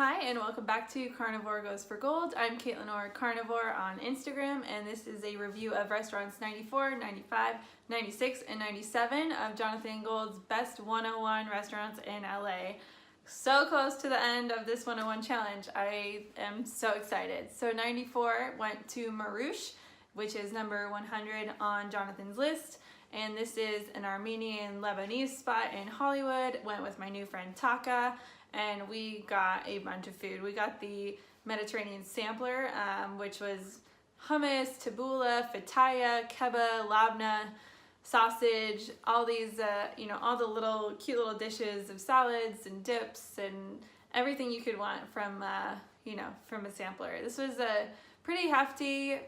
Hi and welcome back to Carnivorr Goes for Gold. I'm Kaitlin or Carnivorr on Instagram, and this is a review of restaurants 94, 95, 96, and 97 of Jonathan Gold's best 101 restaurants in LA. So close to the end of this 101 challenge. I am so excited. So 94 went to Marouch, which is number 100 on Jonathan's list. And this is an Armenian Lebanese spot in Hollywood. Went with my new friend Taka, and we got a bunch of food. We got the Mediterranean sampler, which was hummus, tabbouleh, fataya, kebab, labna, sausage, all these, all the cute little dishes of salads and dips and everything you could want from, from a sampler. This was a pretty hefty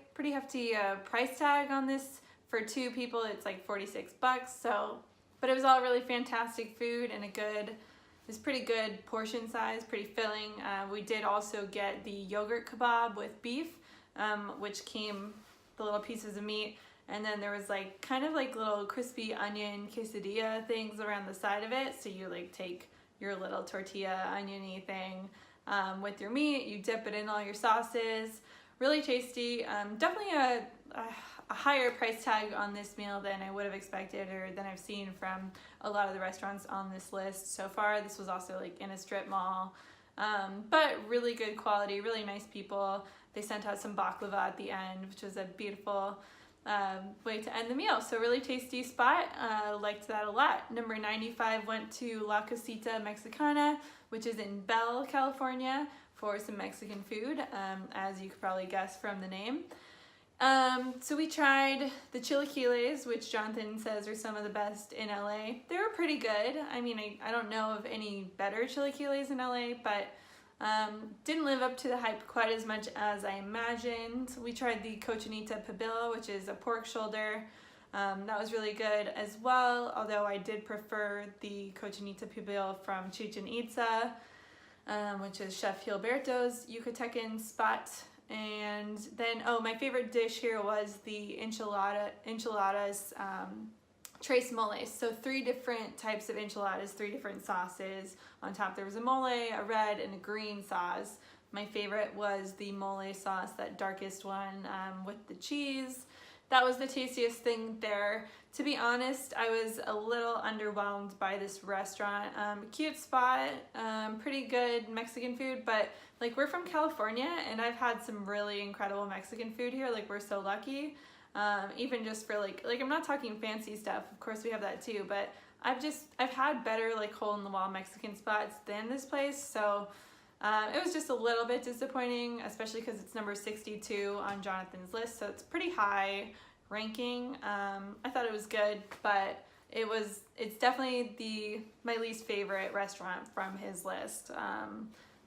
price tag on this. For two people, it's like 46 bucks. So, but it was all really fantastic food and it's pretty good portion size, pretty filling. We did also get the yogurt kebab with beef, which came the little pieces of meat, and then there was kind of little crispy onion quesadilla things around the side of it. So you take your little tortilla oniony thing with your meat, you dip it in all your sauces. Really tasty. Definitely a higher price tag on this meal than I would have expected or than I've seen from a lot of the restaurants on this list so far. This was also in a strip mall, but really good quality, really nice people. They sent out some baklava at the end, which was a beautiful way to end the meal. So really tasty spot. Liked that a lot. Number 95 went to La Casita Mexicana, which is in Bell, California, for some Mexican food, as you could probably guess from the name. So we tried the chilaquiles, which Jonathan says are some of the best in LA. They were pretty good. I mean, I don't know of any better chilaquiles in LA, but didn't live up to the hype quite as much as I imagined. We tried the cochinita pibil, which is a pork shoulder. That was really good as well, although I did prefer the cochinita pibil from Chichen Itza, which is Chef Gilberto's Yucatecan spot. And then, my favorite dish here was the enchiladas tres moles. So 3 different types of enchiladas, 3 different sauces. On top there was a mole, a red, and a green sauce. My favorite was the mole sauce, that darkest one with the cheese. That was the tastiest thing there. To be honest, I was a little underwhelmed by this restaurant. Cute spot, pretty good Mexican food, but we're from California and I've had some really incredible Mexican food here. We're so lucky. Even just for I'm not talking fancy stuff. Of course we have that too, but I've had better hole in the wall Mexican spots than this place. So it was just a little bit disappointing, especially because it's number 62 on Jonathan's list, so it's pretty high ranking. I thought it was good, but it's definitely my least favorite restaurant from his list.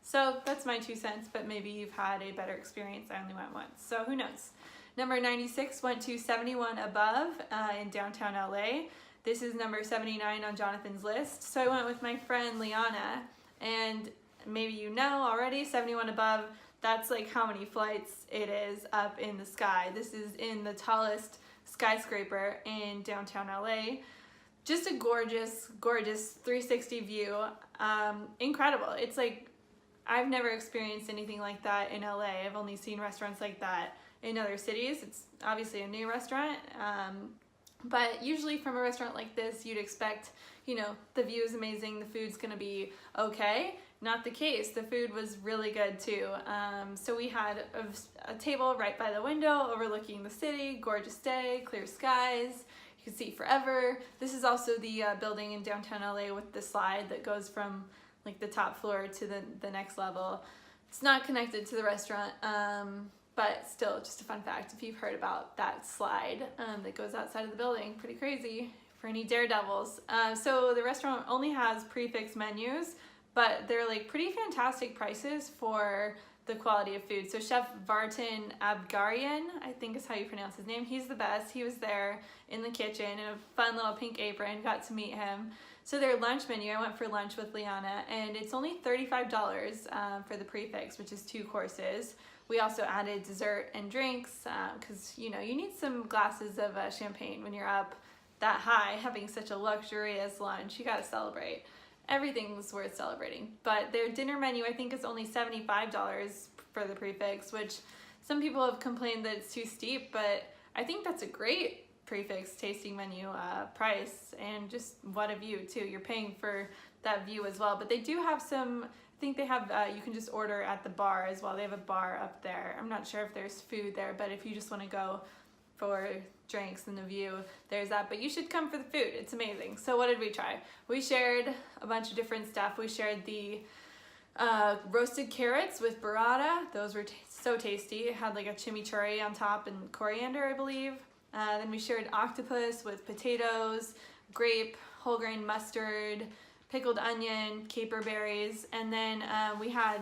So that's my 2 cents, but maybe you've had a better experience. I only went once, so who knows. Number 96 went to 71 Above in downtown LA. This is number 79 on Jonathan's list. So I went with my friend Liana, and maybe you know already, 71 Above, that's how many flights it is up in the sky. This is in the tallest skyscraper in downtown LA. Just a gorgeous, gorgeous 360 view. Incredible. It's I've never experienced anything like that in LA. I've only seen restaurants like that in other cities. It's obviously a new restaurant. But usually from a restaurant like this, you'd expect, the view is amazing, the food's gonna be okay. Not the case. The food was really good too. So we had a table right by the window overlooking the city, gorgeous day, clear skies, you can see forever. This is also the building in downtown LA with the slide that goes from the top floor to the next level. It's not connected to the restaurant, but still just a fun fact if you've heard about that slide that goes outside of the building. Pretty crazy for any daredevils. So the restaurant only has prefix menus, but they're pretty fantastic prices for the quality of food. So Chef Vartan Abgarian, I think is how you pronounce his name. He's the best. He was there in the kitchen in a fun little pink apron, got to meet him. So their lunch menu, I went for lunch with Liana, and it's only $35 for the prefix, which is 2 courses. We also added dessert and drinks because you need some glasses of champagne when you're up that high having such a luxurious lunch. You gotta celebrate. everything's worth celebrating. But their dinner menu, I think, is only $75 for the prefix, which some people have complained that it's too steep, but I think that's a great prefix tasting menu price, and just what a view too. You're paying for that view as well. But they do have some, I think they have, you can just order at the bar as well. They have a bar up there. I'm not sure if there's food there, but if you just want to go for drinks and the view, there's that. But you should come for the food. It's amazing. So what did we try? We shared a bunch of different stuff. We shared the roasted carrots with burrata. Those were so tasty. It had like a chimichurri on top and coriander, I believe. Then we shared octopus with potatoes, grape, whole grain mustard, pickled onion, caper berries, and then we had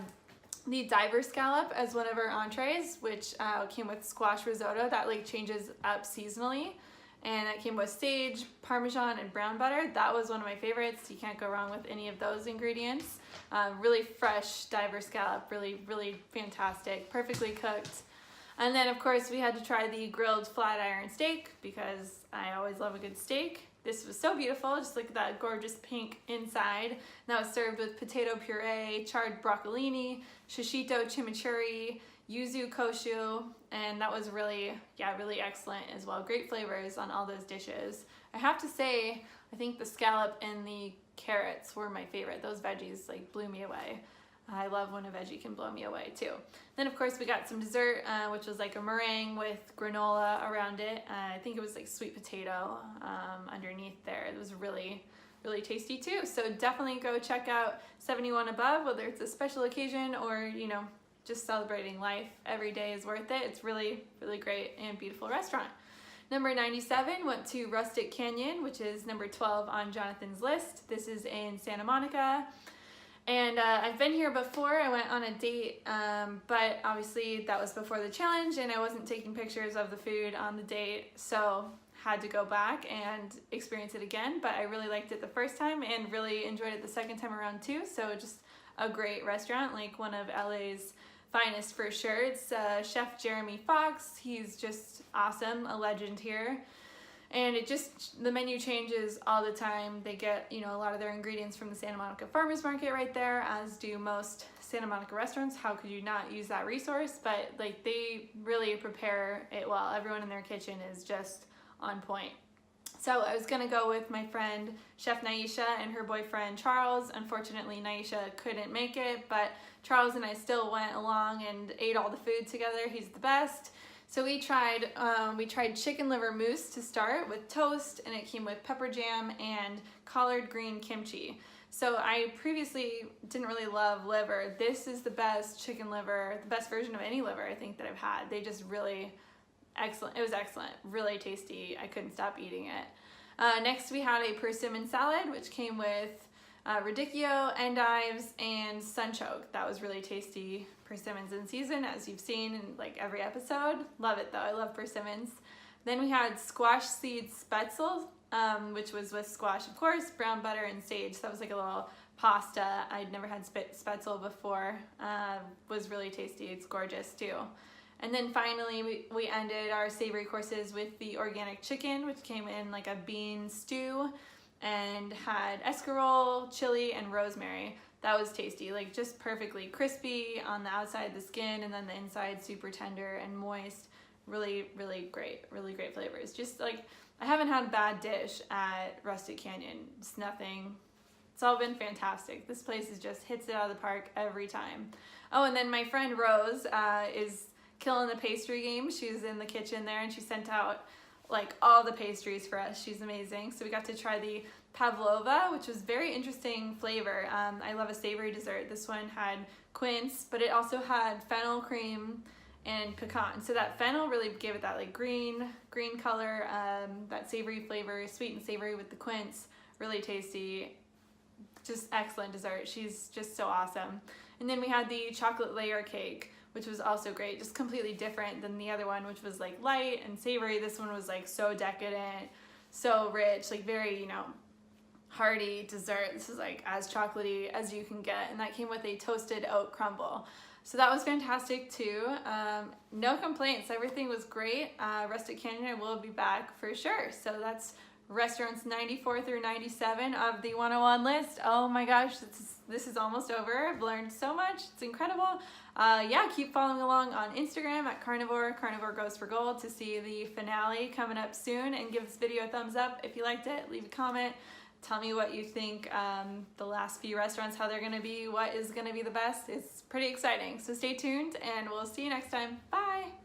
the diver scallop as one of our entrees, which came with squash risotto that like changes up seasonally, and that came with sage, parmesan, and brown butter. That was one of my favorites. You can't go wrong with any of those ingredients. Really fresh diver scallop, really fantastic, perfectly cooked. And then of course we had to try the grilled flat iron steak because I always love a good steak. This was so beautiful, just like that gorgeous pink inside. And that was served with potato puree, charred broccolini, shishito chimichurri, yuzu koshu, and that was really excellent as well. Great flavors on all those dishes. I have to say, I think the scallop and the carrots were my favorite. Those veggies like blew me away. I love when a veggie can blow me away too. Then of course we got some dessert, which was like a meringue with granola around it. I think it was like sweet potato underneath there. It was really tasty too. So definitely go check out 71 Above, whether it's a special occasion or, you know, just celebrating life. Every day is worth it. It's really great and beautiful restaurant. Number 97 went to Rustic Canyon, which is number 12 on Jonathan's list. This is in Santa Monica. And I've been here before. I went on a date, but obviously that was before the challenge and I wasn't taking pictures of the food on the date, so had to go back and experience it again. But I really liked it the first time and really enjoyed it the second time around too. So just a great restaurant, like one of LA's finest for sure. It's Chef Jeremy Fox. He's just awesome, a legend here. And it just, the menu changes all the time. They get, you know, a lot of their ingredients from the Santa Monica Farmers Market right there, as do most Santa Monica restaurants. How could you not use that resource? But like, they really prepare it well. Everyone in their kitchen is just on point. So I was gonna go with my friend Chef Naisha and her boyfriend Charles. Unfortunately, Naisha couldn't make it, but Charles and I still went along and ate all the food together. He's the best. So we tried chicken liver mousse to start with toast, and it came with pepper jam and collard green kimchi. So I previously didn't really love liver. This is the best chicken liver, the best version of any liver I think that I've had. They just really excellent. It was excellent, really tasty. I couldn't stop eating it. Next we had a persimmon salad, which came with radicchio, endives, and sunchoke. That was really tasty. Persimmons in season, as you've seen in like every episode. Love it though, I love persimmons. Then we had squash seed spetzel, which was with squash, of course, brown butter, and sage. So that was like a little pasta. I'd never had spetzel before. Was really tasty. It's gorgeous too. And then finally, we ended our savory courses with the organic chicken, which came in like a bean stew and had escarole, chili, and rosemary. That was tasty, like just perfectly crispy on the outside, the skin, and then the inside super tender and moist. Really great flavors. Just like, I haven't had a bad dish at Rustic Canyon. It's nothing. It's all been fantastic. This place is just hits it out of the park every time. Oh, and then my friend Rose is killing the pastry game. She's in the kitchen there and she sent out like all the pastries for us. She's amazing. So we got to try the pavlova, which was very interesting flavor. I love a savory dessert. This one had quince, but it also had fennel cream and pecan. So that fennel really gave it that like green color, that savory flavor, sweet and savory with the quince. Really tasty. Just excellent dessert. She's just so awesome. And then we had the chocolate layer cake, which was also great, just completely different than the other one, which was like light and savory. This one was like so decadent, so rich, like very, you know, hearty dessert. This is like as chocolatey as you can get, and that came with a toasted oat crumble. So that was fantastic too. No complaints, everything was great. Rustic Canyon, I will be back for sure. So that's restaurants 94 through 97 of the 101 list. Oh my gosh, this is almost over. I've learned so much. It's incredible. Yeah, keep following along on Instagram at Carnivorr. Carnivorr Goes for Gold to see the finale coming up soon, and give this video a thumbs up if you liked it. Leave a comment. Tell me what you think the last few restaurants, how they're going to be, what is going to be the best. It's pretty exciting. So stay tuned, and we'll see you next time. Bye!